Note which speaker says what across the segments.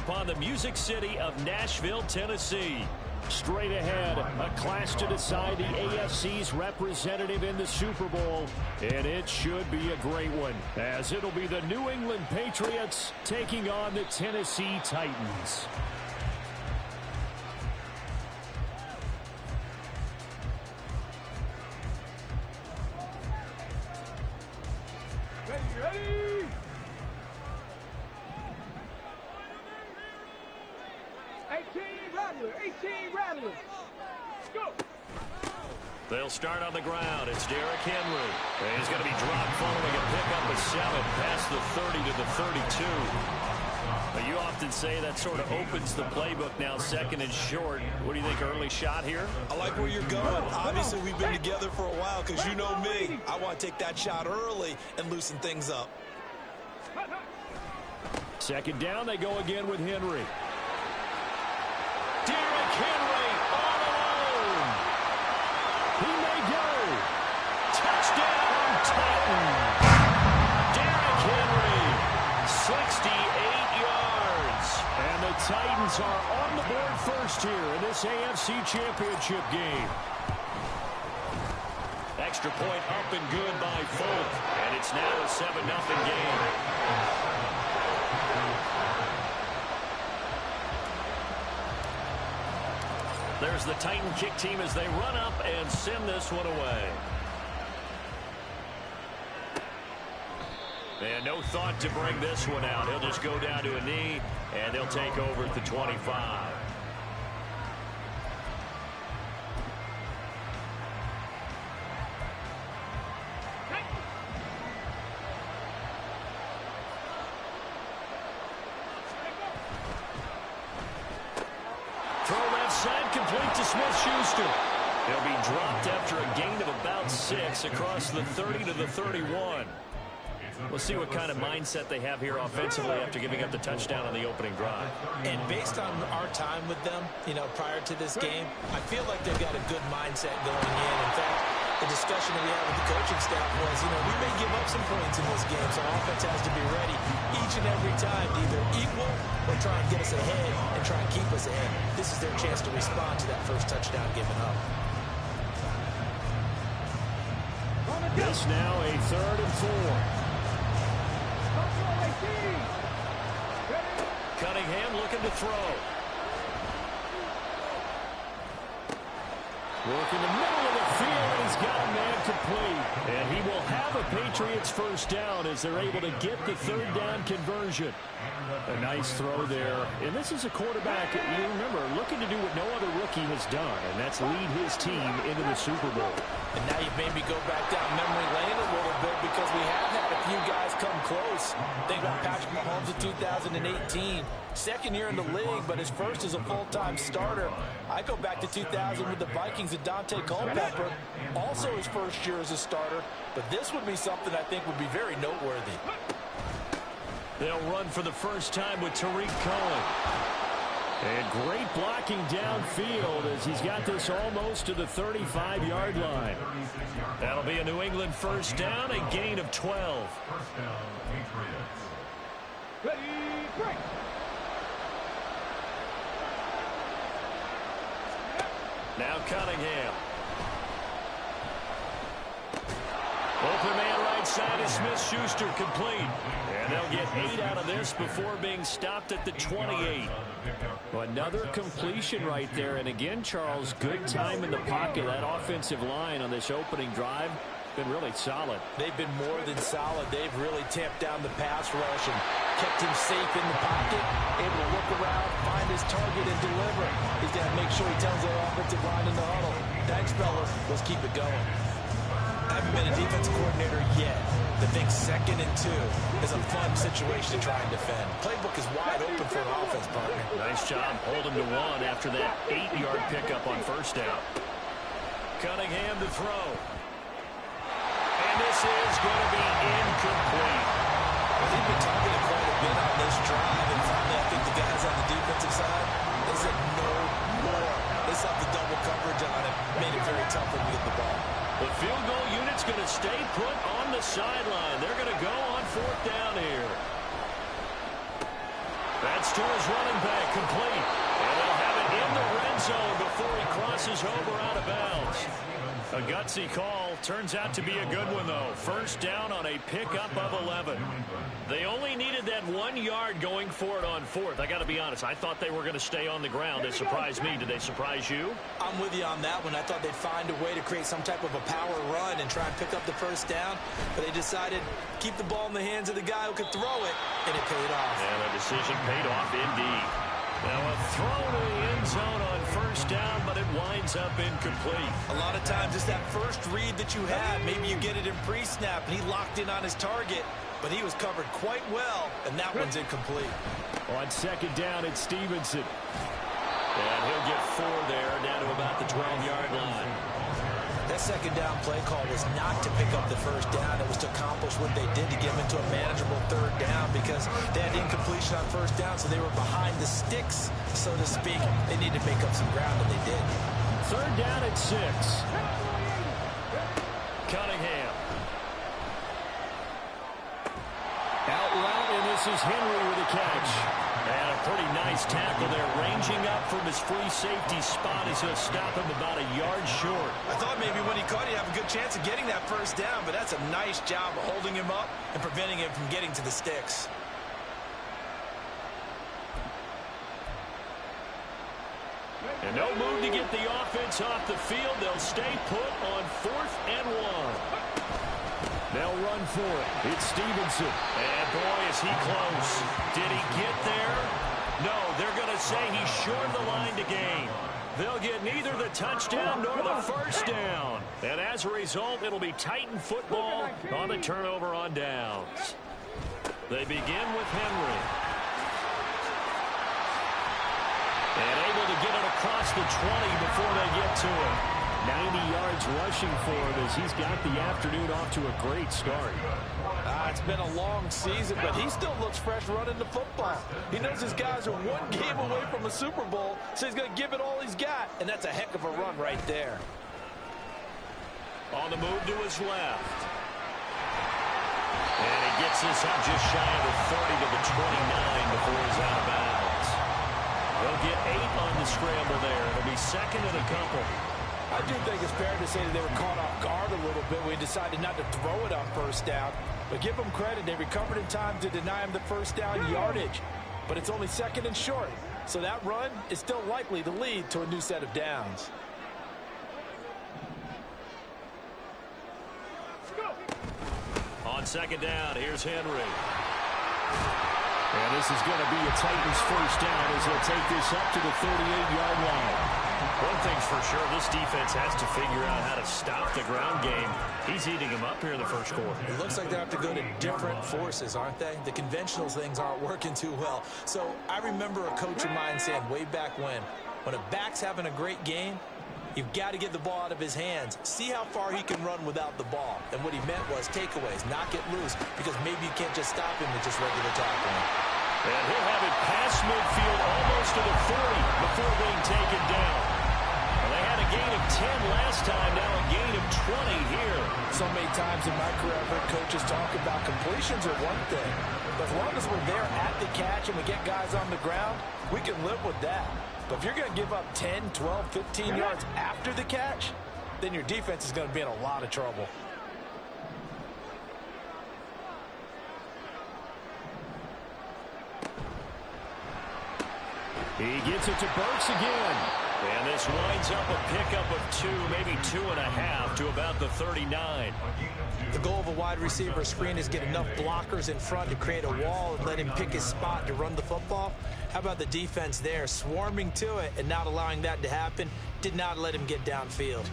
Speaker 1: upon the Music City of Nashville, Tennessee.
Speaker 2: Straight ahead, a clash to decide the AFC's representative in the Super Bowl. And it should be a great one, as it'll be the New England Patriots taking on the Tennessee Titans.
Speaker 3: Ready? 18 Rattler. Go.
Speaker 1: They'll start on the ground. It's Derrick Henry. And he's going to be dropped following a pickup of 7 past the 30 to the 32. Now, you often say that sort of opens the playbook now, second and short. What do you think, early shot here?
Speaker 4: I like where you're going. Obviously, we've been together for a while because you know me. I want to take that shot early and loosen things up.
Speaker 2: Second down, they go again with Henry.
Speaker 1: Derrick Henry all alone.
Speaker 2: He may go.
Speaker 1: Touchdown, Titans. Derrick Henry, 68 yards.
Speaker 2: And the Titans are on the board first here in this AFC Championship game.
Speaker 1: Extra point up and good by Folk. And it's now a 7-0 game. There's the Titan kick team as they run up and send this one away. And no thought to bring this one out. He'll just go down to a knee, and they'll take over at the 25. Complete to Smith-Schuster. He'll be dropped after a gain of about 6 across the 30 to the 31. We'll see what kind of mindset they have here offensively after giving up the touchdown on the opening drive.
Speaker 4: And based on our time with them, prior to this game, I feel like they've got a good mindset going in. In fact, the discussion that we had with the coaching staff was, we may give up some points in this game, so our offense has to be ready each and every time to either equal or try and get us ahead and try and keep us ahead. This is their chance to respond to that first touchdown given up.
Speaker 2: This now a 3rd and 4.
Speaker 1: Cunningham looking to throw.
Speaker 2: Working the middle of the field, and he's got a man complete. And he will have a Patriots first down as they're able to get the 3rd down conversion. A nice throw there. And this is a quarterback, you remember, looking to do what no other rookie has done, and that's lead his team into the Super Bowl.
Speaker 4: And now you've made me go back down memory lane a little bit because we have had a few guys come close. Think about Patrick Mahomes in 2018. Second year in the league, but his first as a full-time starter. I go back to 2000 with the Vikings and Dante Culpepper. Also his first year as a starter. But this would be something I think would be very noteworthy.
Speaker 1: They'll run for the first time with Tariq Cohen.
Speaker 2: And great blocking downfield as he's got this almost to the 35-yard line.
Speaker 1: That'll be a New England first down, a gain of 12.
Speaker 3: Ready, break.
Speaker 1: Now Cunningham. Open man right side is Smith-Schuster, complete. And they'll get 8 out of this before being stopped at the 28.
Speaker 2: Well, another completion right there. And again, Charles, good time in the pocket. That offensive line on this opening drive been really solid.
Speaker 4: They've been more than solid. They've really tamped down the pass rush and kept him safe in the pocket, able to look around, find his target, and deliver. He's got to make sure he tells their offensive line in the huddle, thanks, fellas. Let's keep it going. I haven't been a defensive coordinator yet, but think 2nd and 2 is a fun situation to try and defend. Playbook is wide open for an offense partner.
Speaker 1: Nice job holding to 1 after that 8-yard pickup on first down. Cunningham to throw. And this is going to be incomplete.
Speaker 4: They've been targeted quite a bit on this drive, and finally I think the guys on the defensive side, they said no more. They saw the double coverage on it, made it very tough for them to get the ball.
Speaker 1: The field goal unit's going to stay put on the sideline. They're going to go on 4th down here. That's
Speaker 2: gets to his running back, complete. And they'll have it in the red zone before he crosses over out of bounds. A gutsy call. Turns out to be a good one, though. First down on a pickup of 11. They only needed that 1 yard going for it on fourth. I got to be honest. I thought they were going to stay on the ground. They surprised me. Did they surprise you?
Speaker 4: I'm with you on that one. I thought they'd find a way to create some type of a power run and try and pick up the first down. But they decided to keep the ball in the hands of the guy who could throw it, and it paid off.
Speaker 2: And the decision paid off indeed. Now a throw to the end zone on first down, but it winds up incomplete.
Speaker 4: A lot of times it's that first read that you have. Maybe you get it in pre-snap, and he locked in on his target, but he was covered quite well, and that one's incomplete.
Speaker 2: On second down, it's Stevenson. And he'll get 4 there, down to about the 12-yard line.
Speaker 4: That second down play call was not to pick up the first down. It was to accomplish what they did to get them into a manageable third down because they had incompletion on first down, so they were behind the sticks, so to speak. They needed to make up some ground, and they did.
Speaker 2: Third down at 6. Cunningham. Out route, and this is Henry with a catch. And a pretty nice tackle there, ranging up from his free safety spot as he'll stop him about a yard short.
Speaker 4: I thought maybe when he caught, he'd have a good chance of getting that first down, but that's a nice job of holding him up and preventing him from getting to the sticks.
Speaker 2: And no move to get the offense off the field. They'll stay put on 4th and 1. They'll run for it. It's Stevenson. And boy, is he close. Did he get there? No, they're going to say he's short of the line to gain. They'll get neither the touchdown nor the first down. And as a result, it'll be Titan football on the turnover on downs. They begin with Henry. And able to get it across the 20 before they get to it. 90 yards rushing for him as he's got the afternoon off to a great start.
Speaker 4: It's been a long season, but he still looks fresh running the football. He knows his guys are 1 game away from a Super Bowl, so he's going to give it all he's got, and that's a heck of a run right there.
Speaker 2: On the move to his left. And he gets this up just shy of the 30 to the 29 before he's out of bounds. They'll get 8 on the scramble there. It'll be second and a couple.
Speaker 4: I do think it's fair to say that they were caught off guard a little bit. We decided not to throw it on first down. But give them credit. They recovered in time to deny him the first down yardage. But it's only second and short. So that run is still likely to lead to a new set of downs.
Speaker 2: On second down, here's Henry. And this is going to be a Titans first down as they'll take this up to the 38-yard line. One thing's for sure, this defense has to figure out how to stop the ground game. He's eating them up here in the first quarter.
Speaker 4: It looks like they have to go to different forces, aren't they? The conventional things aren't working too well. So I remember a coach of mine saying way back when a back's having a great game, you've got to get the ball out of his hands. See how far he can run without the ball. And what he meant was takeaways, not get loose, because maybe you can't just stop him with just regular tackling.
Speaker 2: And he'll have it past midfield almost to the 40 before being taken down. Well, they had a gain of 10 last time, now a gain of 20 here.
Speaker 4: So many times in my career, I've heard coaches talk about completions are one thing. But as long as we're there at the catch and we get guys on the ground, we can live with that. But if you're going to give up 10, 12, 15 yards after the catch, then your defense is going to be in a lot of trouble.
Speaker 2: He gets it to Burks again. And this winds up a pickup of 2, maybe 2.5 to about the 39.
Speaker 4: The goal of a wide receiver screen is get enough blockers in front to create a wall and let him pick his spot to run the football. How about the defense there, swarming to it and not allowing that to happen? Did not let him get downfield.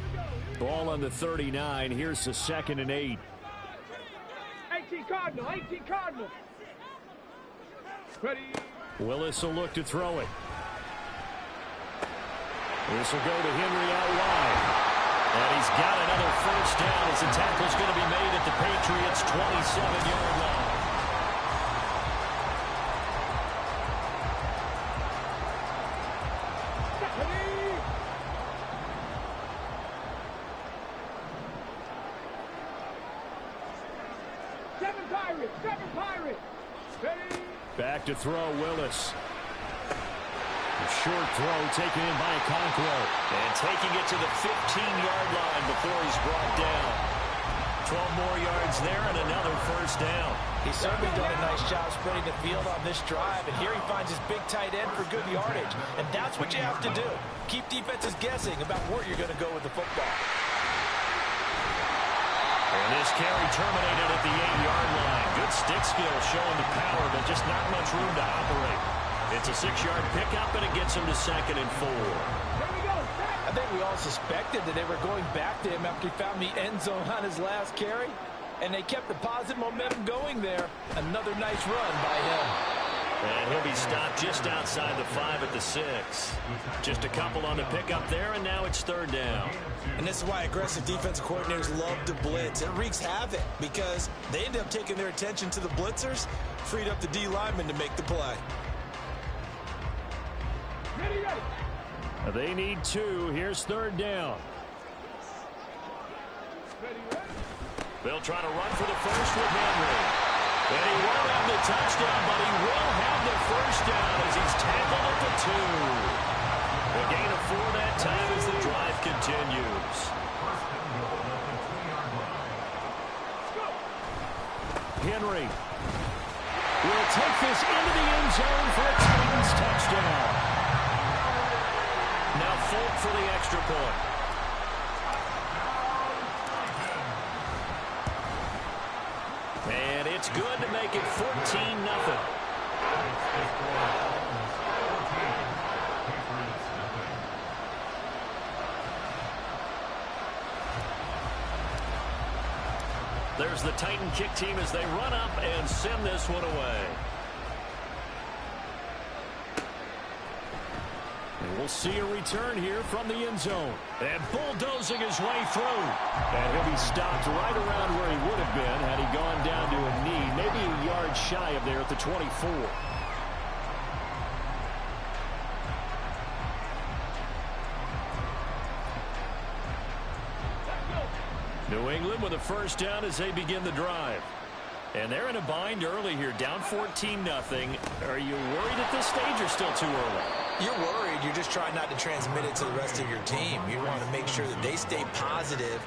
Speaker 2: Ball on the 39. Here's the 2nd and 8.
Speaker 3: 18 Cardinal, 18 Cardinal. Ready.
Speaker 2: Willis will look to throw it. This will go to Henry out wide. And he's got another first down as the tackle's going to be made at the Patriots' 27-yard line.
Speaker 3: Seven Pirates. Ready.
Speaker 2: Back to throw, Willis. Short throw taken in by Okonkwo.
Speaker 1: And taking it to the 15-yard line before he's brought down. 12 more yards there and another first down.
Speaker 4: He's certainly done a nice job spreading the field on this drive, and here he finds his big tight end for good yardage. And that's what you have to do. Keep defenses guessing about where you're going to go with the football.
Speaker 1: And this carry terminated at the 8-yard line. Good stick skill showing the power, but just not much room to operate. It's a 6-yard pickup, and it gets him to 2nd and 4.
Speaker 4: I think we all suspected that they were going back to him after he found the end zone on his last carry, and they kept the positive momentum going there. Another nice run by him.
Speaker 1: And he'll be stopped just outside the 5 at the 6. Just a couple on the pickup there, and now it's 3rd down.
Speaker 4: And this is why aggressive defensive coordinators love to blitz. It wreaks havoc because they end up taking their attention to the blitzers, freed up the D lineman to make the play.
Speaker 3: Ready, ready.
Speaker 2: They need 2. Here's 3rd down.
Speaker 3: Ready, ready.
Speaker 1: They'll try to run for the first with Henry. And he won't have the touchdown, but he will have the first down as he's tackled at the 2. A gain of 4 that time as the drive continues.
Speaker 2: Henry will take this into the end zone for a Titans touchdown.
Speaker 1: Now Folk for the extra point. And it's good to make it 14-0. There's the Titan kick team as they run up and send this one away.
Speaker 2: And we'll see a return here from the end zone. And bulldozing his way through. And he'll be stopped right around where he would have been had he gone down to a knee. Maybe a yard shy of there at the 24. New England with a first down as they begin the drive. And they're in a bind early here, down 14-0. Are you worried at this stage or still too early?
Speaker 4: You're worried. You're just trying not to transmit it to the rest of your team. You want to make sure that they stay positive.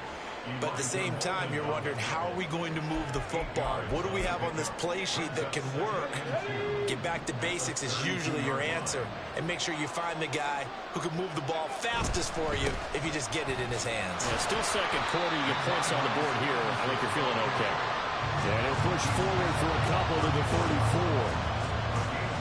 Speaker 4: But at the same time, you're wondering, how are we going to move the football? What do we have on this play sheet that can work? Get back to basics is usually your answer. And make sure you find the guy who can move the ball fastest for you if you just get it in his hands.
Speaker 2: Yeah, still second quarter. You get points on the board here. I think you're feeling okay. And he'll push forward for a couple to the 34.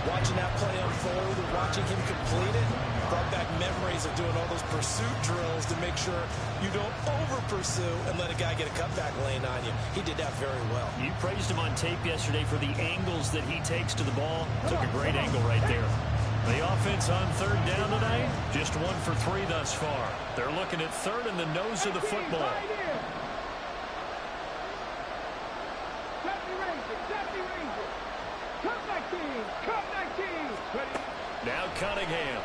Speaker 4: Watching that play unfold and watching him complete it brought back memories of doing all those pursuit drills to make sure you don't over-pursue and let a guy get a cutback lane on you. He did that very well.
Speaker 2: You praised him on tape yesterday for the angles that he takes to the ball. Took a great angle right there. The offense on 3rd down tonight, just 1 for 3 thus far. They're looking at 3rd in the nose of the football. Now Cunningham.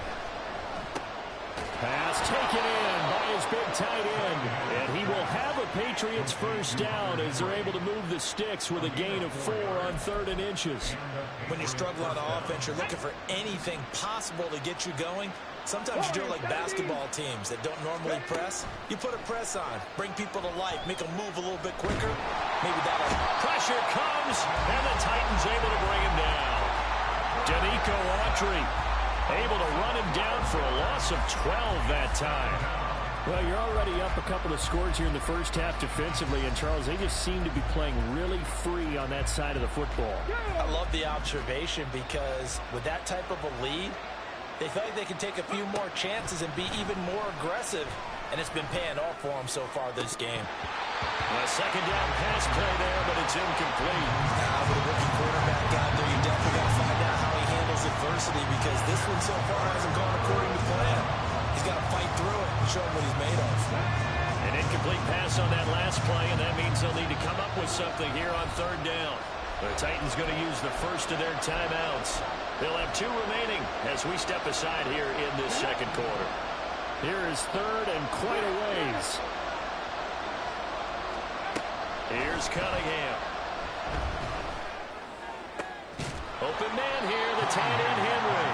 Speaker 2: Pass taken in by his big tight end. And he will have a Patriots first down as they're able to move the sticks with a gain of 4 on 3rd and inches.
Speaker 4: When you struggle on offense, you're looking for anything possible to get you going. Sometimes you do it like basketball teams that don't normally press. You put a press on, bring people to life, make them move a little bit quicker. Maybe that'll...
Speaker 1: Pressure comes, and the Titans able to bring him down. Danico Autry able to run him down for a loss of 12 that time.
Speaker 2: Well, you're already up a couple of scores here in the first half defensively, and Charles, they just seem to be playing really free on that side of the football.
Speaker 4: I love the observation because with that type of a lead, they feel like they can take a few more chances and be even more aggressive, and it's been paying off for them so far this game.
Speaker 1: A second down pass play there, but it's incomplete.
Speaker 4: Now, with a rookie quarterback out there, you definitely got to find out how he handles adversity because this one so far hasn't gone according to plan. He's got to fight through it and show him what he's made of.
Speaker 1: An incomplete pass on that last play, and that means they'll need to come up with something here on 3rd down. The Titans going to use the first of their timeouts. They'll have 2 remaining as we step aside here in this second quarter.
Speaker 2: Here is 3rd and quite a ways.
Speaker 1: Here's Cunningham. Open man here, the tight end Henry.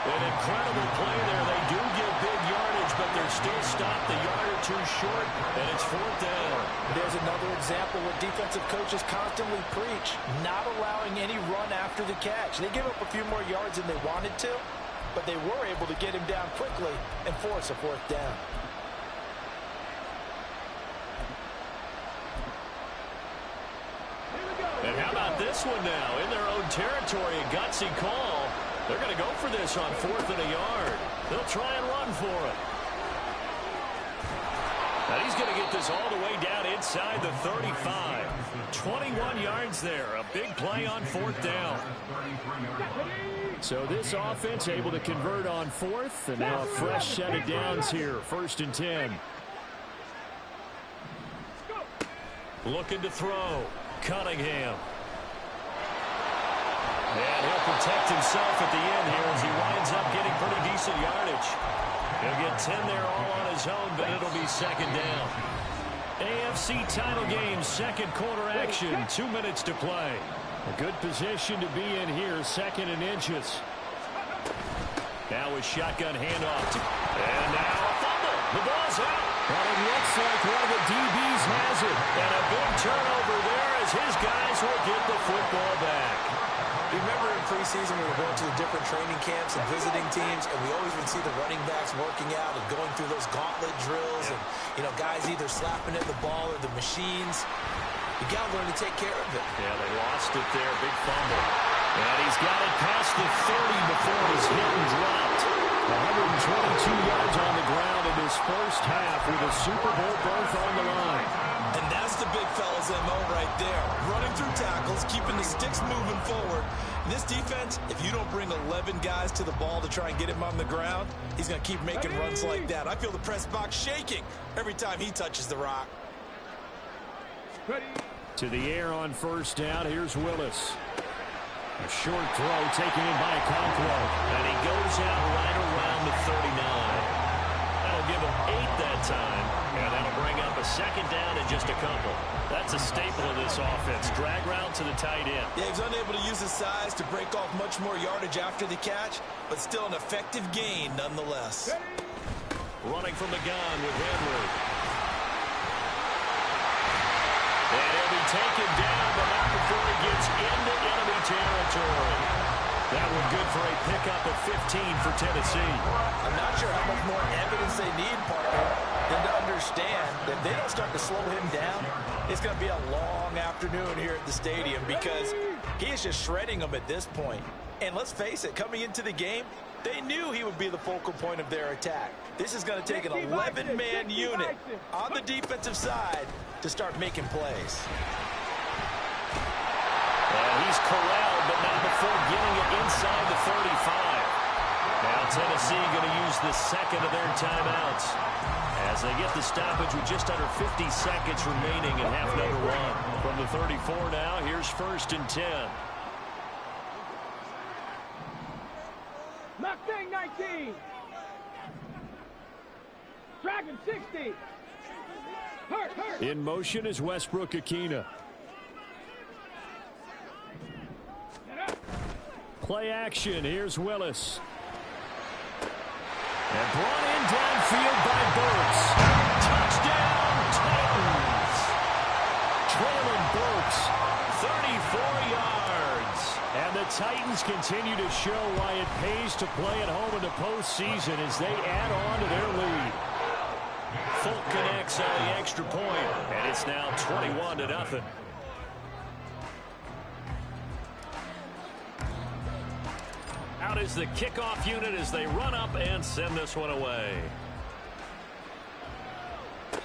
Speaker 2: An incredible play there. They do get big yardage, but they're still stopped a yard or two short, and it's 4th down.
Speaker 4: There's another example what defensive coaches constantly preach, not allowing any run after the catch. They give up a few more yards than they wanted to, but they were able to get him down quickly and force a 4th down.
Speaker 2: And how about this one now? In their own territory, a gutsy call. They're going to go for this on 4th and a yard. They'll try and run for it. And he's going to get this all the way down inside the 35. 21 yards there. A big play on 4th down. So this offense able to convert on 4th. And now a fresh set of downs here. 1st and 10. Looking to throw. Cunningham. And he'll protect himself at the end here as he winds up getting pretty decent yardage. He'll get 10 there all on his own, but it'll be 2nd down. AFC title game, 2nd quarter action, 2 minutes to play. A good position to be in here, 2nd and inches. Now a shotgun handoff. And now a fumble. The ball's out. But it looks like one of the DBs has it. And a big turnover there as his guys will get the football back.
Speaker 5: You remember in preseason we were going to the different training camps and visiting teams, and we always would see the running backs working out and going through those gauntlet drills, and, you know, guys either slapping at the ball or the machines. You got to learn to take care of it.
Speaker 2: Yeah, they lost it there. Big fumble. And he's got it past the 30 before he's hit and dropped. 122 yards on the ground in his first half with a Super Bowl berth on the line.
Speaker 5: And that's the big fella's MO right there. Running through tackles, keeping the sticks moving forward. This defense, if you don't bring 11 guys to the ball to try and get him on the ground, he's going to keep making runs like that. I feel the press box shaking every time he touches the rock.
Speaker 2: To the air on 1st down. Here's Willis. A short throw taken in by Conquo. And he goes out right around the 39. That'll give him 8 that time. And that'll bring up a 2nd down and just a couple. That's a staple of this offense. Drag route to the tight end.
Speaker 5: Yeah, he was unable to use his size to break off much more yardage after the catch, but still an effective gain nonetheless.
Speaker 2: Running from the gun with Henry. And he'll be taken down, but not before he gets into enemy territory. That was good for a pickup of 15 for Tennessee.
Speaker 4: I'm not sure how much more evidence they need, partner, than to understand that if they don't start to slow him down, it's going to be a long afternoon here at the stadium because he is just shredding them at this point. And let's face it, coming into the game, they knew he would be the focal point of their attack. This is going to take an 11-man unit on the defensive side to start making plays.
Speaker 2: And he's corralled, but not before getting it inside the 35. Now Tennessee going to use the 2nd of their timeouts as they get the stoppage with just under 50 seconds remaining in half number 1. From the 34 now, here's 1st and 10.
Speaker 3: Mustang 19. Dragon 60. Hurt.
Speaker 2: In motion is Westbrook-Akina. Play action. Here's Willis. And brought in downfield by Burks. Touchdown, Titans. Traylon Burks, 34 yards. And the Titans continue to show why it pays to play at home in the postseason as they add on to their lead. Folk connects on the extra point, and it's now 21-0. Out is the kickoff unit as they run up and send this one away.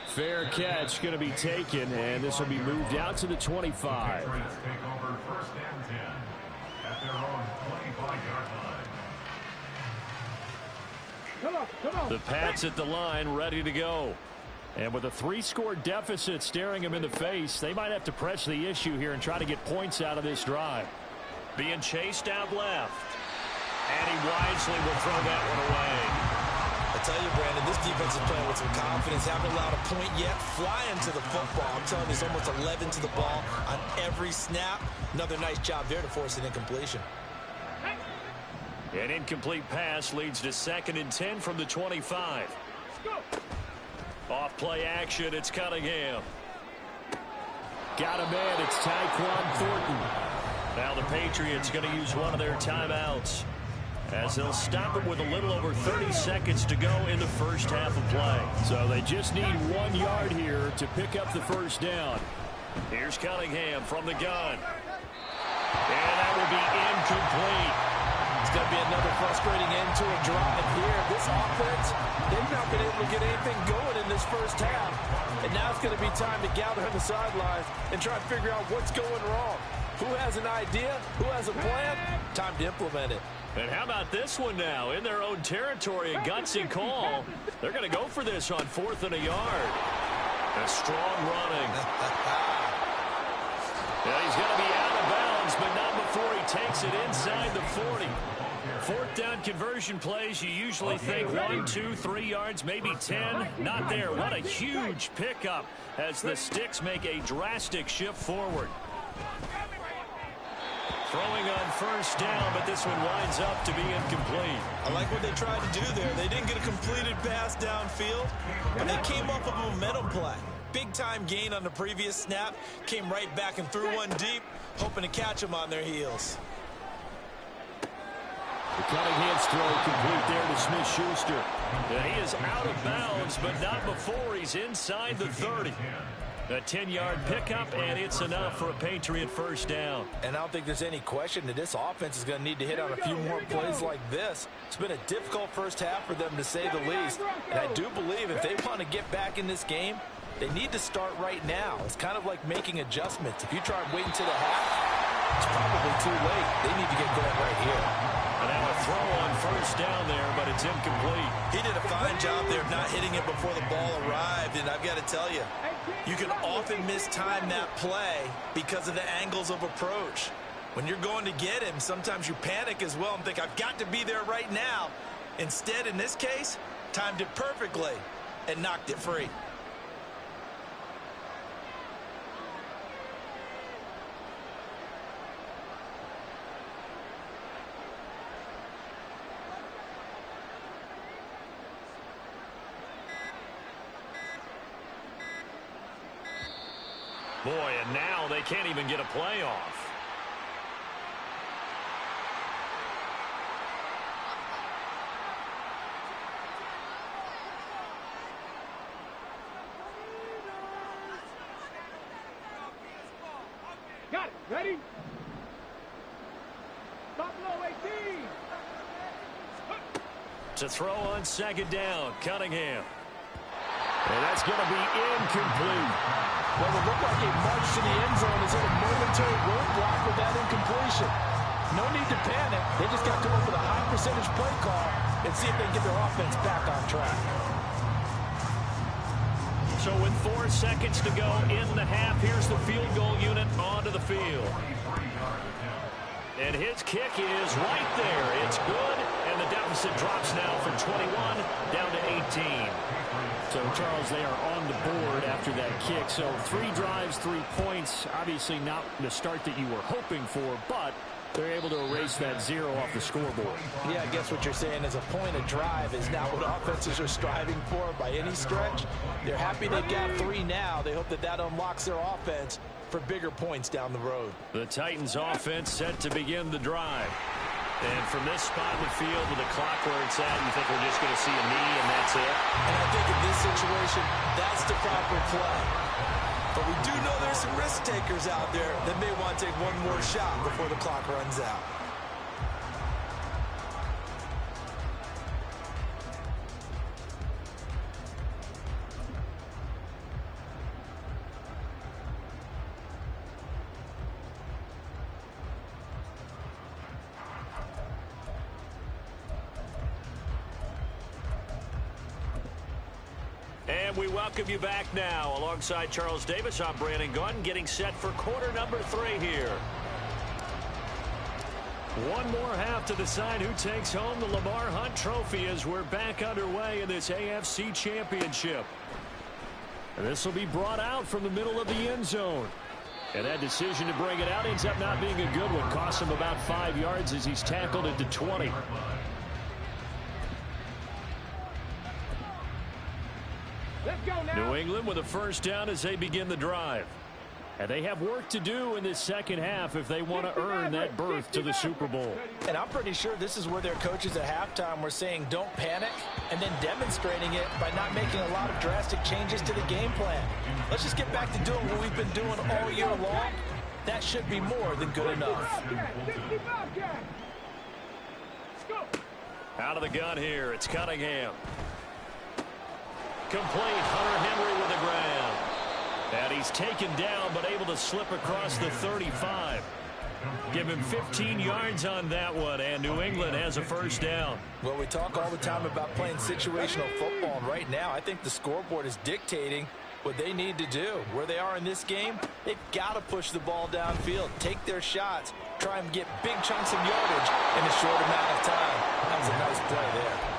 Speaker 2: Fair catch going to be taken, and this will be moved out to the 25.
Speaker 3: Come on.
Speaker 2: The Pats at the line, ready to go. And with a 3-score deficit staring him in the face, they might have to press the issue here and try to get points out of this drive. Being chased out left. And he wisely will throw that one away.
Speaker 5: I tell you, Brandon, this defense is playing with some confidence. Haven't allowed a point yet. Flying to the football. I'm telling you, there's almost 11 to the ball on every snap. Another nice job there to force an incompletion.
Speaker 1: An incomplete pass leads to 2nd and 10 from the 25. Off play action, it's Cunningham.
Speaker 2: Got a man, it's Tyquan Thornton.
Speaker 1: Now the Patriots going to use one of their timeouts, as they'll stop it with a little over 30 seconds to go in the first half of play.
Speaker 2: So they just need 1 yard here to pick up the first down.
Speaker 1: Here's Cunningham from the gun. And that will be incomplete.
Speaker 4: It's going to be another frustrating end to a drive here. This offense, they've not been able to get anything going in this first half. And now it's going to be time to gather on the sidelines and try to figure out what's going wrong. Who has an idea? Who has a plan? Time to implement it.
Speaker 1: And how about this one now? In their own territory, a gutsy call. They're going to go for this on 4th and a yard. A strong running. Yeah, he's going to be out of bounds, but not before he takes it inside the 40. 4th down conversion plays, you usually think 1, 2, 3 yards, maybe 10. Not there. What a huge pickup as the Sticks make a drastic shift forward. Throwing on 1st down, but this one winds up to be incomplete.
Speaker 5: I like what they tried to do there. They didn't get a completed pass downfield, but they came up with a momentum play. Big-time gain on the previous snap, came right back and threw one deep, hoping to catch them on their heels.
Speaker 2: The Cunningham's throw complete there to Smith-Schuster.
Speaker 1: Yeah, he is out of bounds, but not before he's inside the 30. A 10-yard pickup, and it's enough for a Patriot first down.
Speaker 4: And I don't think there's any question that this offense is going to need to hit on a few more plays like this. It's been a difficult first half for them, to say the least. And I do believe if they want to get back in this game, they need to start right now. It's kind of like making adjustments. If you try and wait until the half, it's probably too late. They need to get going right here.
Speaker 1: And now a throw on 1st down there, but it's incomplete.
Speaker 5: He did a fine job there of not hitting it before the ball arrived, and I've got to tell you, you can often mistime that play because of the angles of approach. When you're going to get him, sometimes you panic as well and think, I've got to be there right now. Instead, in this case, timed it perfectly and knocked it free.
Speaker 1: Boy, and now they can't even get a play off.
Speaker 3: Got it. Ready? Stop low, 18.
Speaker 1: To throw on 2nd down, Cunningham.
Speaker 2: And that's going to be incomplete.
Speaker 4: Well, it looked like a march to the end zone is at a momentary roadblock with that incompletion. No need to panic. They just got to come up with a high percentage play call and see if they can get their offense back on track.
Speaker 1: So with 4 seconds to go in the half, here's the field goal unit onto the field. And his kick is right there. It's good, and the deficit drops now from 21 down to 18.
Speaker 2: So, Charles, they are on the board after that kick. So 3 drives, 3 points. Obviously not the start that you were hoping for, but they're able to erase that 0 off the scoreboard.
Speaker 4: Yeah, I guess what you're saying is a point of drive is now what offenses are striving for by any stretch. They're happy they've got 3 now. They hope that that unlocks their offense for bigger points down the road.
Speaker 1: The Titans offense set to begin the drive. And from this spot in the field with the clock where it's at, you think we're just going to see a knee and that's it?
Speaker 5: And I think in this situation, that's the proper play. But we do know there's some risk takers out there that may want to take one more shot before the clock runs out.
Speaker 1: And we welcome you back now. Alongside Charles Davis, I'm Brandon Gunn, getting set for quarter number 3 here. One more half to decide who takes home the Lamar Hunt Trophy as we're back underway in this AFC Championship. And this will be brought out from the middle of the end zone.
Speaker 2: And that decision to bring it out ends up not being a good one. Costs him about 5 yards as he's tackled into 20.
Speaker 3: Let's go now.
Speaker 2: New England with a first down as they begin the drive. And they have work to do in this second half if they want to earn that berth to the Super Bowl.
Speaker 4: And I'm pretty sure this is where their coaches at halftime were saying don't panic, and then demonstrating it by not making a lot of drastic changes to the game plan. Let's just get back to doing what we've been doing all year long. That should be more than good enough.
Speaker 1: Out of the gun here, it's Cunningham. Complete, Hunter Henry with the ground. And he's taken down, but able to slip across the 35. Give him 15 yards on that one, and New England has a first down.
Speaker 4: Well, we talk all the time about playing situational football, and right now I think the scoreboard is dictating what they need to do. Where they are in this game, they've got to push the ball downfield, take their shots, try and get big chunks of yardage in a short amount of time. That was a nice play there.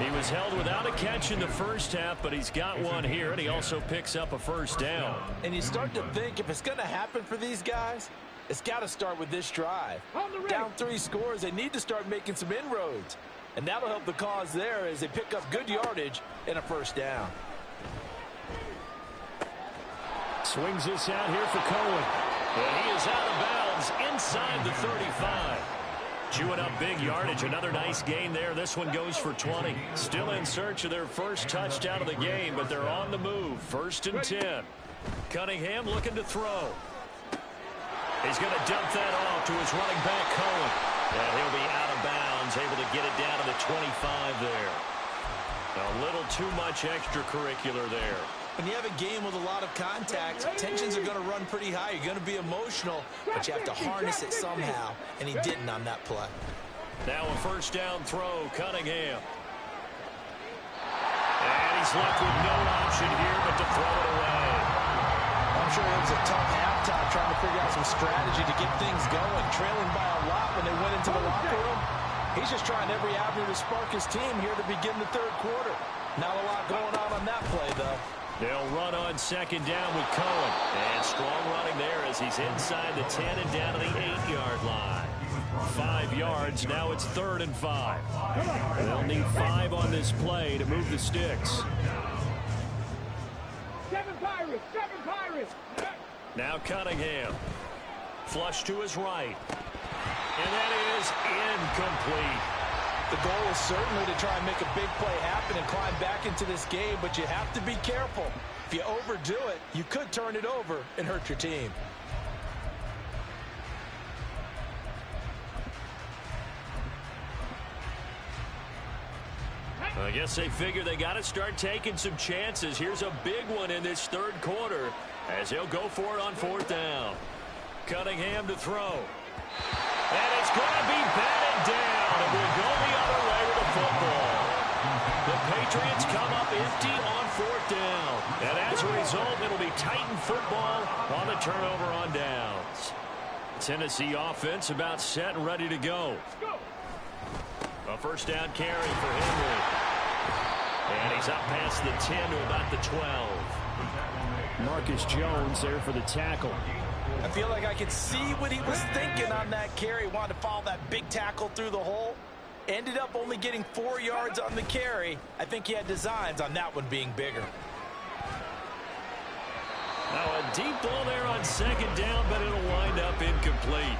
Speaker 2: He was held without a catch in the first half, but he's got one here, and he also picks up a first down.
Speaker 4: And you start to think if it's going to happen for these guys, it's got to start with this drive. Down 3 scores, they need to start making some inroads. And that'll help the cause there as they pick up good yardage and a first down.
Speaker 2: Swings this out here for Cohen.
Speaker 1: And he is out of bounds inside the 35.
Speaker 2: Chewing up big yardage. Another nice gain there. This one goes for 20. Still in search of their first touchdown of the game, but they're on the move. 1st and 10. Cunningham looking to throw. He's going to dump that off to his running back, Cohen. And he'll be out of bounds, able to get it down to the 25 there. A little too much extracurricular there.
Speaker 5: When you have a game with a lot of contact, tensions are going to run pretty high. You're going to be emotional, but you have to harness it somehow, and he didn't on that play.
Speaker 1: Now a first down throw, Cunningham. And he's left with no option here but to throw it away.
Speaker 4: I'm sure it was a tough halftime trying to figure out some strategy to get things going, trailing by a lot when they went into the locker room. He's just trying every avenue to spark his team here to begin the 3rd quarter. Not a lot going on that play, though.
Speaker 2: They'll run on 2nd down with Cohen.
Speaker 1: And strong running there as he's inside the 10 and down to the 8-yard line. 5 yards. Now it's 3rd and 5. They'll need 5 on this play to move the sticks.
Speaker 3: 7 Pirates, 7 Pirates.
Speaker 1: Now Cunningham. Flush to his right. And that is incomplete.
Speaker 4: The goal is certainly to try and make a big play happen and climb back into this game, but you have to be careful. If you overdo it, you could turn it over and hurt your team.
Speaker 1: I guess they figure they got to start taking some chances. Here's a big one in this 3rd quarter as he'll go for it on 4th down. Cunningham to throw. And it's going to be batted down. It will go the other way with the football. The Patriots come up empty on 4th down. And as a result, it'll be Titan football on the turnover on downs. Tennessee offense about set and ready to go. A first down carry for Henry. And he's up past the 10 to about the 12.
Speaker 2: Marcus Jones there for the tackle.
Speaker 4: I feel like I could see what he was thinking on that carry. Wanted to follow that big tackle through the hole. Ended up only getting 4 yards on the carry. I think he had designs on that one being bigger.
Speaker 1: Now a deep ball there on 2nd down, but it'll wind up incomplete.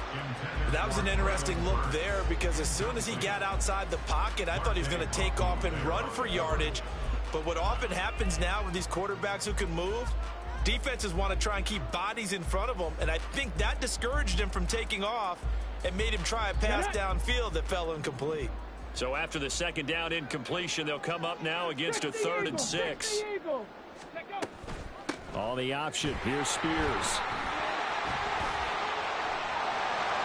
Speaker 5: That was an interesting look there because as soon as he got outside the pocket, I thought he was going to take off and run for yardage. But what often happens now with these quarterbacks who can move, defenses want to try and keep bodies in front of them, and I think that discouraged him from taking off and made him try a pass downfield that fell incomplete.
Speaker 1: So after the 2nd down incompletion, they'll come up now against a 3rd and 6.
Speaker 2: All the option. Here's Spears.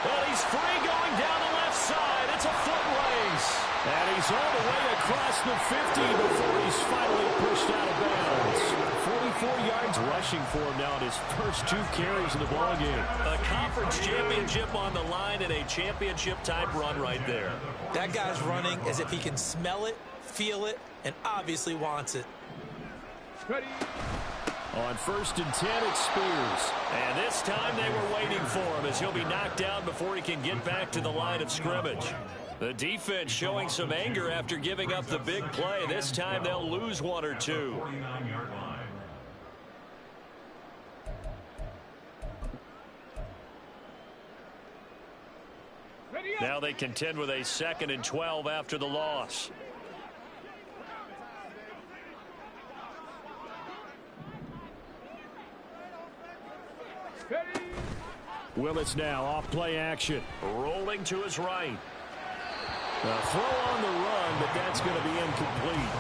Speaker 1: Well, he's free going down the left side. It's a foot race.
Speaker 2: And he's all the way across the 50 before he's finally pushed out of bounds. 44 yards rushing for him now in his first 2 carries of the ballgame.
Speaker 1: A conference championship on the line and a championship-type run right there.
Speaker 5: That guy's running as if he can smell it, feel it, and obviously wants it.
Speaker 3: Ready.
Speaker 2: On 1st and 10, it's Spears.
Speaker 1: And this time they were waiting for him as he'll be knocked down before he can get back to the line of scrimmage. The defense showing some anger after giving up the big play. This time they'll lose one or two. Now they contend with a 2nd and 12 after the loss.
Speaker 2: Willis now off play action.
Speaker 1: Rolling to his right.
Speaker 2: A throw on the run, but that's going to be incomplete.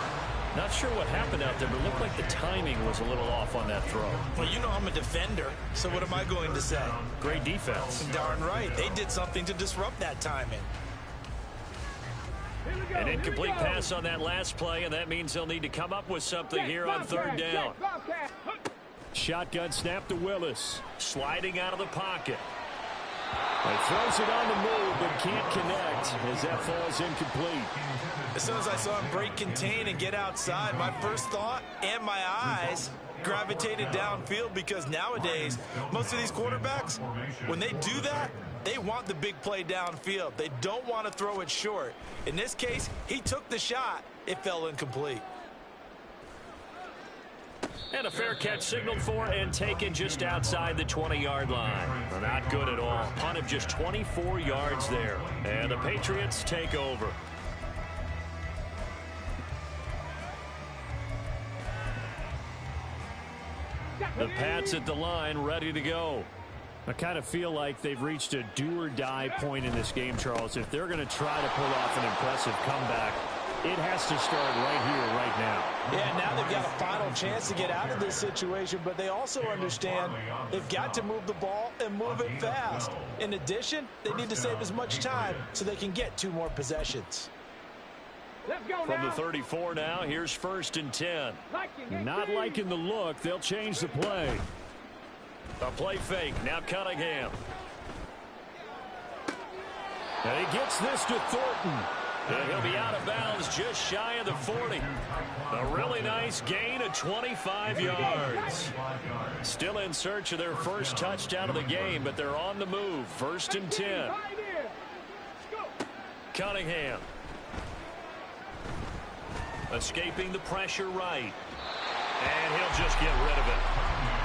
Speaker 1: Not sure what happened out there, but it looked like the timing was a little off on that throw.
Speaker 5: Well, you know I'm a defender, so what am I going to say?
Speaker 1: Great defense.
Speaker 5: Darn right. They did something to disrupt that timing.
Speaker 1: An incomplete pass on that last play, and that means they'll need to come up with something here on 3rd down.
Speaker 2: Shotgun snap to Willis.
Speaker 1: Sliding out of the pocket.
Speaker 2: He throws it on the move, but can't connect as that falls incomplete.
Speaker 5: As soon as I saw him break contain and get outside, my first thought and my eyes gravitated downfield, because nowadays, most of these quarterbacks, when they do that, they want the big play downfield. They don't want to throw it short. In this case, he took the shot. It fell incomplete.
Speaker 1: And a fair catch signaled for and taken just outside the 20-yard line. Well, not good at all. Punt of just 24 yards there. And the Patriots take over. The Pats at the line, ready to go.
Speaker 2: I kind of feel like they've reached a do-or-die point in this game, Charles. If they're going to try to pull off an impressive comeback, it has to start right here, right now.
Speaker 4: Yeah, now they've got a final chance to get out of this situation, but they also understand they've got to move the ball and move it fast. In addition, they need to save as much time so they can get 2 more possessions.
Speaker 3: Let's go
Speaker 1: From
Speaker 3: now.
Speaker 1: the 34 now, here's 1st and 10.
Speaker 2: Not liking the look. They'll change the play.
Speaker 1: A play fake. Now Cunningham.
Speaker 2: And he gets this to Thornton.
Speaker 1: And he'll be out of bounds just shy of the 40. A really nice gain of 25 yards. Still in search of their first touchdown of the game, but they're on the move. 1st and 10. Cunningham. Escaping the pressure right. And he'll just get rid of it.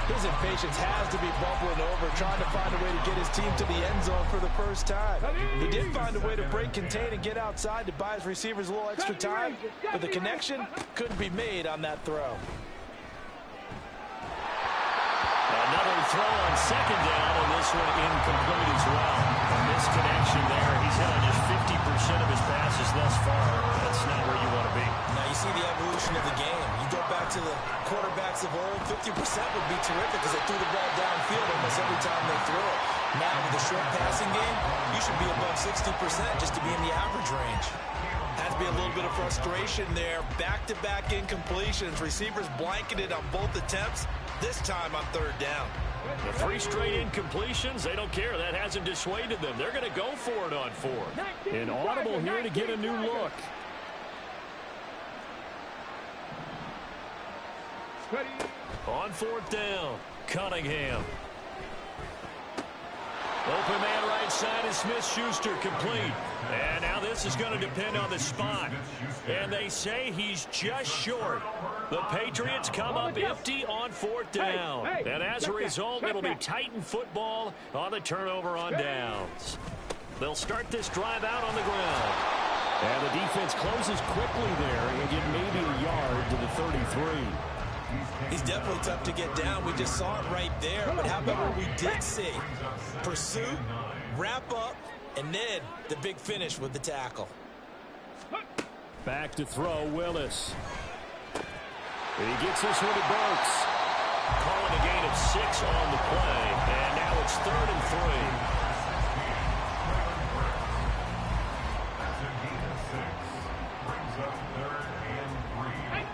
Speaker 4: His impatience has to be bubbling over, trying to find a way to get his team to the end zone for the first time. He did find a way to break contain and get outside to buy his receivers a little extra time, but the connection couldn't be made on that throw.
Speaker 1: Another throw on 2nd down, and this one incomplete as well. A misconnection there. He's hit on just 50% of his passes thus far. That's not where you want to be.
Speaker 5: Now you see the evolution of the game. You go back to the quarterbacks of old, 50% would be terrific because they threw the ball downfield almost every time they threw it. Now with the short passing game, you should be above 60% just to be in the average range. Has to be a little bit of frustration there. Back-to-back incompletions. Receivers blanketed on both attempts. This time on 3rd down.
Speaker 1: The 3 straight incompletions, they don't care. That hasn't dissuaded them. They're going to go for it on 4th.
Speaker 2: An audible here to get a new look.
Speaker 1: On 4th down, Cunningham. Open man right side is Smith-Schuster, complete. And now this is going to depend on the spot. And they say he's just short. The Patriots come up empty on 4th down. And as a result, it'll be Titan football on the turnover on downs. They'll start this drive out on the ground.
Speaker 2: And the defense closes quickly there and get maybe a yard to the 33.
Speaker 5: He's definitely tough to get down. We just saw it right there. But how about what we did see? Pursuit, wrap up, and then the big finish with the tackle.
Speaker 2: Back to throw, Willis. And he gets this one to Burks.
Speaker 1: Calling a gain of 6 on the play. And now it's 3rd and 3.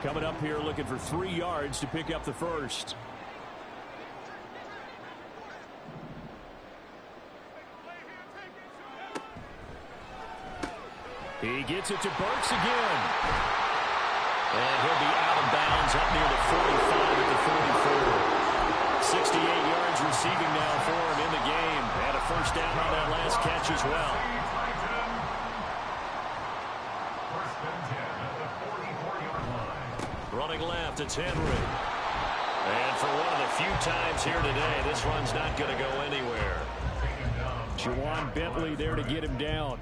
Speaker 2: Coming up here looking for 3 yards to pick up the first. He gets it to Burks again.
Speaker 1: And he'll be out of bounds up near the 45 at the 44.
Speaker 2: 68 yards receiving now for him in the game. And a first down on that last catch as well. Running left, it's Henry. And for one of the few times here today, this run's not going to go anywhere. Juwan Bentley there to get him down.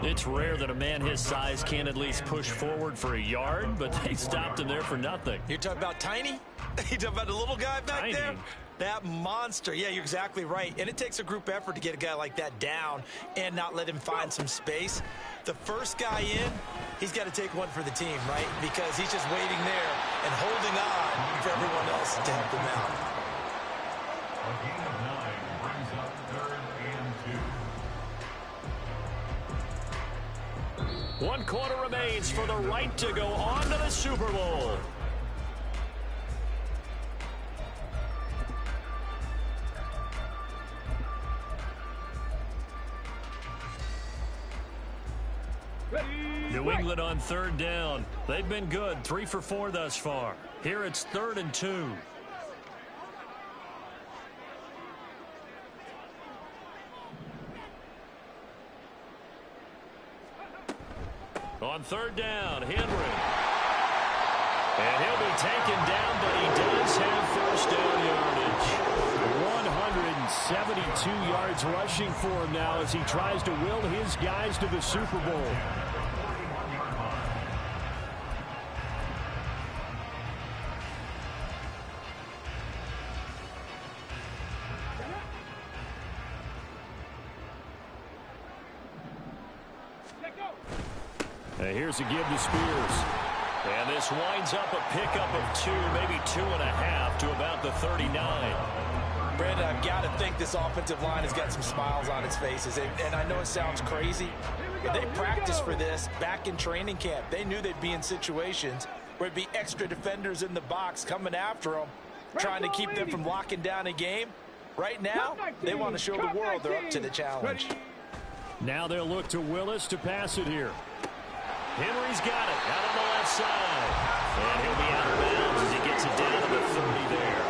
Speaker 2: It's rare that a man his size can at least push forward for a yard, but they stopped him there for nothing.
Speaker 5: You're talking about Tiny? You're talking about the little guy back there? That monster. Yeah, you're exactly right. And it takes a group effort to get a guy like that down and not let him find some space. The first guy in, he's got to take one for the team, right? Because he's just waiting there and holding on for everyone else to help him out.
Speaker 2: One quarter remains for the right to go on to the Super Bowl. New England on third down. They've been good, 3 for 4 thus far. Here it's 3rd and 2. On third down, Henry. And he'll be taken down, but he does have first down yardage. 172 yards rushing for him now as he tries to will his guys to the Super Bowl. Here's a give to Spears. And this winds up a pickup of 2, maybe 2.5 to about the 39.
Speaker 5: Brandon, I've got to think this offensive line has got some smiles on its faces. And I know it sounds crazy, but they practiced for this back in training camp. They knew they'd be in situations where it'd be extra defenders in the box coming after them, trying to keep them from locking down a game. Right now, they want to show the world they're up to the challenge.
Speaker 2: Now they'll look to Willis to pass it here. Henry's got it out on the left side. And he'll be out of bounds as he gets it down to the 30 there.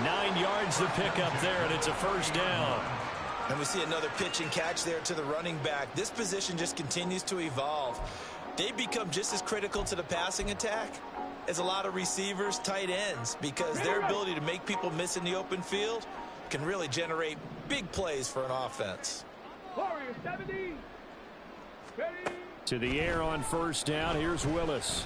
Speaker 2: 9 yards to pick up there, and it's a first down.
Speaker 5: And we see another pitch and catch there to the running back. This position just continues to evolve. They become just as critical to the passing attack as a lot of receivers, tight ends, because their ability to make people miss in the open field can really generate big plays for an offense.
Speaker 3: Warrior 70. Ready.
Speaker 2: To the air on first down. Here's Willis.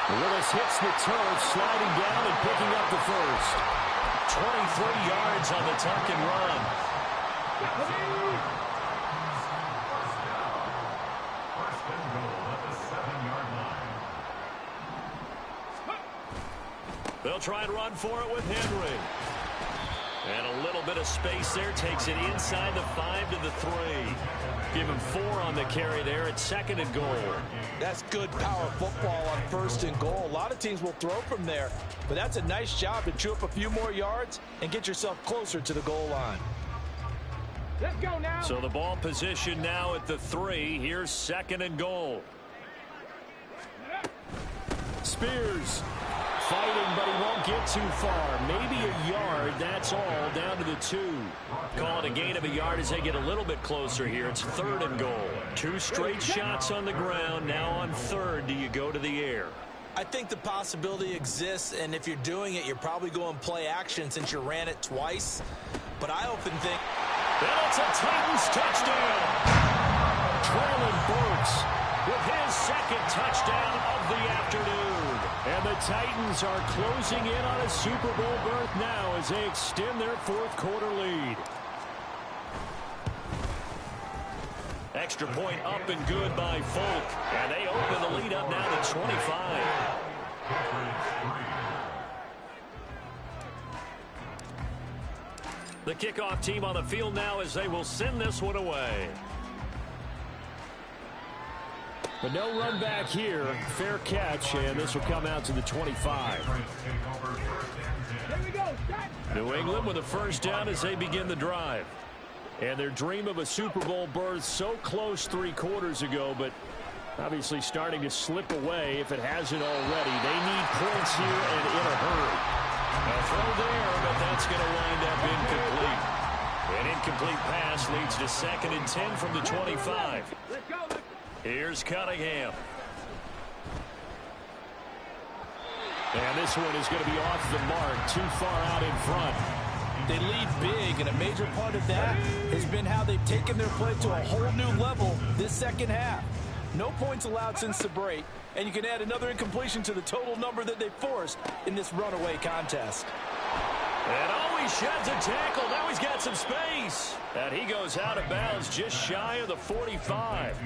Speaker 2: Willis hits the turf, sliding down and picking up the first. 23 yards on the tuck and run. They'll try and run for it with Henry. And a little bit of space there, takes it inside the 5 to the 3. Give him 4 on the carry there at 2nd and goal.
Speaker 4: That's good power football on 1st and goal. A lot of teams will throw from there, but that's a nice job to chew up a few more yards and get yourself closer to the goal line.
Speaker 3: Let's go now.
Speaker 2: So the ball position now at the 3. Here's 2nd and goal. Spears fighting, but he won't get too far. Maybe a yard, that's all, down to the 2. Call it a gain of a yard as they get a little bit closer here. It's 3rd and goal. 2 straight shots on the ground. Now on 3rd, do you go to the air?
Speaker 5: I think the possibility exists, and if you're doing it, you're probably going play action since you ran it twice. But I often think...
Speaker 2: And it's a Titans touchdown. Traylon Burks with his 2nd touchdown of the afternoon. And the Titans are closing in on a Super Bowl berth now as they extend their 4th quarter lead. Extra point up and good by Folk. And they open the lead up now to 25. The kickoff team on the field now as they will send this one away. But no run back here. Fair catch, and this will come out to the 25.
Speaker 3: Here we go.
Speaker 2: New England with a first down as they begin the drive. And their dream of a Super Bowl berth so close 3 quarters ago, but Obviously starting to slip away if it hasn't already. They need points here and in a hurry.
Speaker 1: A throw there, but that's going to wind up incomplete. An incomplete pass leads to 2nd and 10 from the 25. Here's Cunningham.
Speaker 2: And this one is going to be off the mark, too far out in front.
Speaker 4: They lead big, and a major part of that has been how they've taken their play to a whole new level this second half. No points allowed since the break, and you can add another incompletion to the total number that they forced in this runaway contest.
Speaker 1: And he sheds a tackle. Now he's got some space. And he goes out of bounds just shy of the 45.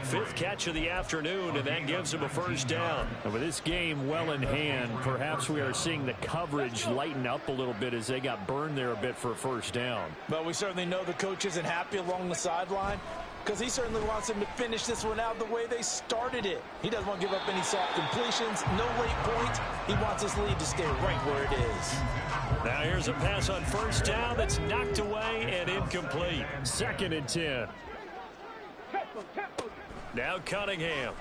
Speaker 1: 5th catch of the afternoon, and that gives him a first down.
Speaker 2: And with this game well in hand, perhaps we are seeing the coverage lighten up a little bit as they got burned there a bit for a first down.
Speaker 4: But we certainly know the coach isn't happy along the sideline, because he certainly wants them to finish this one out the way they started it. He doesn't want to give up any soft completions, no late points. He wants his lead to stay right where it is.
Speaker 1: Now here's a pass on first down that's knocked away and incomplete.
Speaker 2: 2nd and 10.
Speaker 1: Now Cunningham.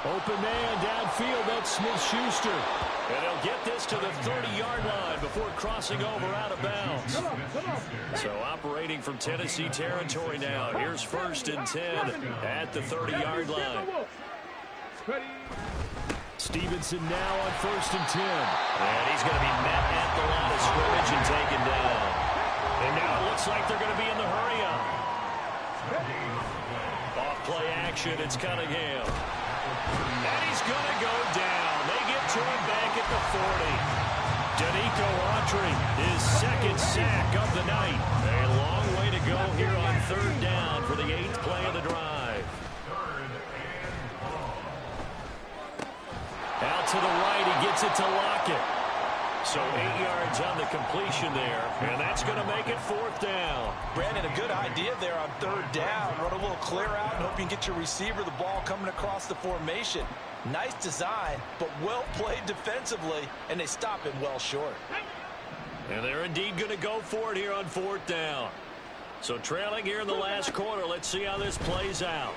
Speaker 2: Open man downfield. That's Smith-Schuster.
Speaker 1: And he'll get this to the 30-yard line before crossing over out of bounds. So operating from Tennessee territory now. Here's 1st and 10 at the 30-yard line.
Speaker 2: Stevenson now on 1st and 10.
Speaker 1: And he's going to be met at the line of scrimmage and taken down. And now it looks like they're going to be in the hurry-up. Off play action, it's Cunningham. And he's going to go down. They get to him back at the 40. Danico Autry, his 2nd sack of the night. A long way to go here on 3rd down for the 8th play of the drive. Out to the right, he gets it to Lockett. So 8 yards on the completion there, and that's going to make it 4th down.
Speaker 4: Brandon, a good idea there on 3rd down. Run a little clear out and hope you can get your receiver the ball coming across the formation. Nice design, but well played defensively, and they stop it well short.
Speaker 1: And they're indeed going to go for it here on 4th down. So trailing here in the last quarter, let's see how this plays out.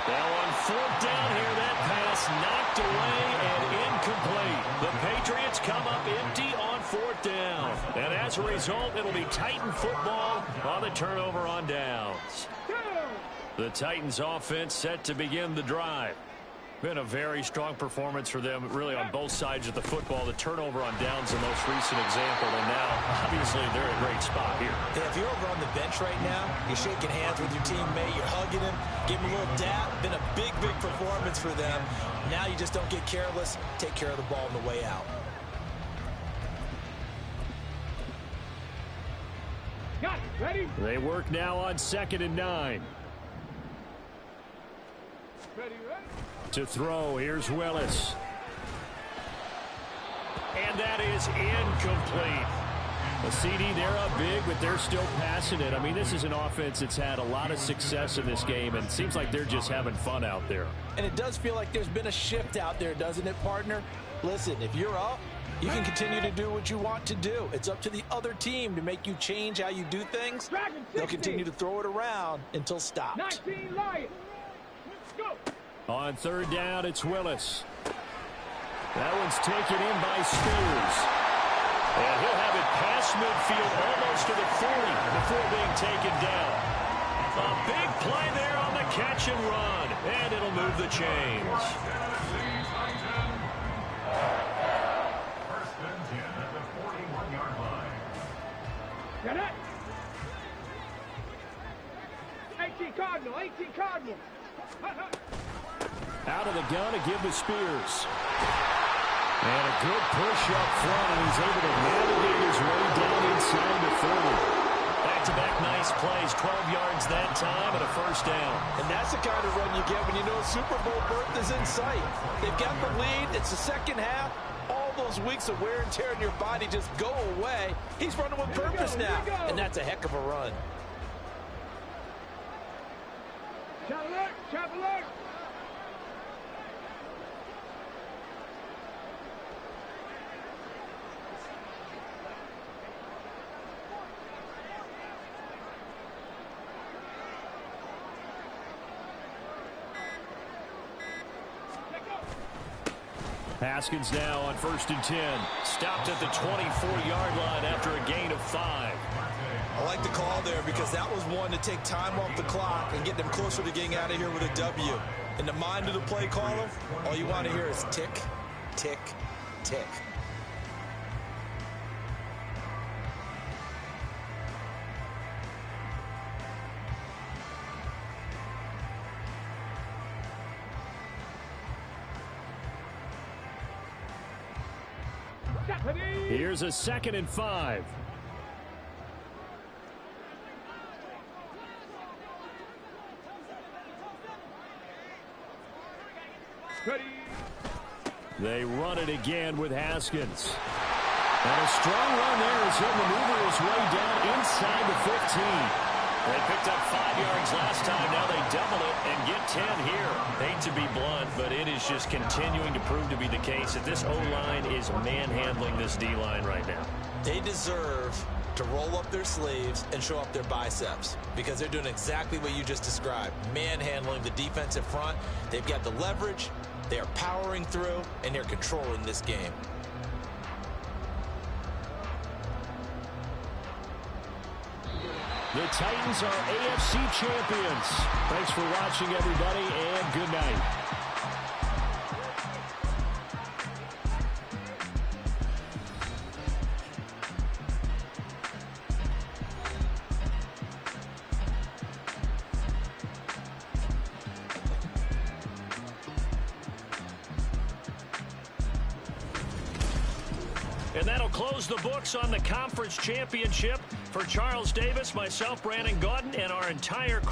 Speaker 1: Now on 4th down here, that pass knocked away and incomplete. The Patriots come up empty on 4th down. And as a result, it'll be Titan football on the turnover on downs. The Titans offense set to begin the drive. Been a very strong performance for them, really, on both sides of the football. The turnover on downs, the most recent example, and now, obviously, they're in a great spot here.
Speaker 4: Yeah, if you're over on the bench right now, you're shaking hands with your teammate, you're hugging him, give him a little dap. Been a big, big performance for them. Now you just don't get careless. Take care of the ball on the way out.
Speaker 3: Got it. Ready?
Speaker 2: They work now on 2nd and 9.
Speaker 3: Ready, ready?
Speaker 2: To throw, here's Willis. And that is incomplete. A CD, they're up big, but they're still passing it. I mean, this is an offense that's had a lot of success in this game, and it seems like they're just having fun out there.
Speaker 4: And it does feel like there's been a shift out there, doesn't it, partner? Listen, if you're up, you can continue to do what you want to do. It's up to the other team to make you change how you do things. They'll continue to throw it around until stopped.
Speaker 3: 19 Lions. Go.
Speaker 2: On 3rd down, it's Willis. That one's taken in by Spears.
Speaker 1: And he'll have it past midfield almost to the 40 before being taken down. A big play there on the catch and run, and it'll move the chains.
Speaker 3: Got it. 18 Cardinal. 18 Cardinal.
Speaker 2: Out of the gun to give to Spears. And a good push up front, and he's able to navigate his way down inside the 30.
Speaker 1: Back-to-back nice plays, 12 yards that time and a first down.
Speaker 4: And that's the kind of run you get when you know Super Bowl berth is in sight. They've got the lead. It's the second half. All those weeks of wear and tear in your body just go away. He's running with purpose now, and that's a heck of a run.
Speaker 3: Shot alert. Shot alert.
Speaker 2: Haskins now on 1st and 10.
Speaker 1: Stopped at the 24-yard line after a gain of 5.
Speaker 5: I like the call there because that was one to take time off the clock and get them closer to getting out of here with a W. In the mind of the play caller, all you want to hear is tick, tick, tick.
Speaker 2: Here's a 2nd and 5. They run it again with Haskins. And a strong run there as he'll maneuver his way down inside the 15.
Speaker 1: They picked up 5 yards last time. Now they double it and get 10 here. Hate to be blunt, but it is just continuing to prove to be the case that this O-line is manhandling this D-line right now.
Speaker 5: They deserve to roll up their sleeves and show up their biceps because they're doing exactly what you just described, manhandling the defensive front. They've got the leverage, they are powering through, and they're controlling this game.
Speaker 2: The Titans are AFC champions. Thanks for watching, everybody, and good night.
Speaker 1: And that'll close the books on the conference championship for Charles Davis, myself, Brandon Gaudin, and our entire crew.